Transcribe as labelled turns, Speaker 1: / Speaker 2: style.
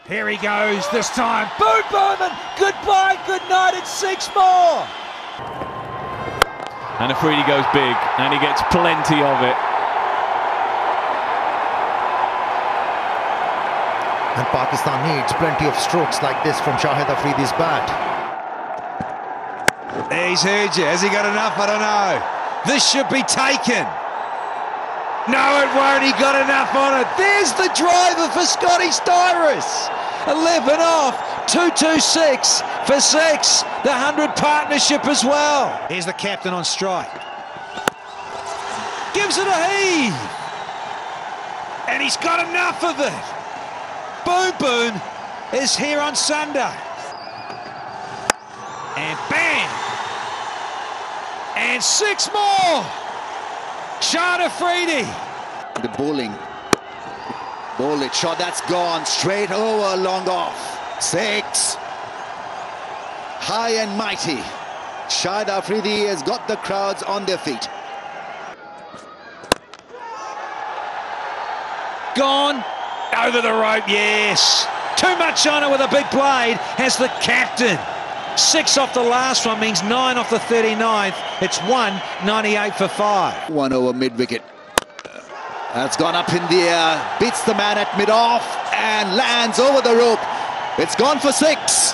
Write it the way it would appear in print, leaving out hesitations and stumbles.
Speaker 1: Here he goes this time. Boom, boom, and goodbye, good night, it's 6 more.
Speaker 2: And Afridi goes big, and he gets plenty of it.
Speaker 3: And Pakistan needs plenty of strokes like this from Shahid Afridi's bat.
Speaker 1: He's heard you. Has he got enough? I don't know. This should be taken. No, it won't. He got enough on it. There's the driver for Scotty Styris. 11 off. 226 for 6. The 100 partnership as well. Here's the captain on strike. Gives it a heave. And he's got enough of it. Boom Boom is here on Sunday. And bam! And 6 more! Shahid Afridi.
Speaker 4: The bowling. Bowl it, shot that's gone straight over, long off. 6. High and mighty. Shahid Afridi has got the crowds on their feet.
Speaker 1: Gone. Over the rope, yes. Too much on it with a big blade has the captain. 6 off the last one means 9 off the 39th. It's 198 for 5.
Speaker 4: 1 over mid-wicket. That's gone up in the air, beats the man at mid-off and lands over the rope. It's gone for 6.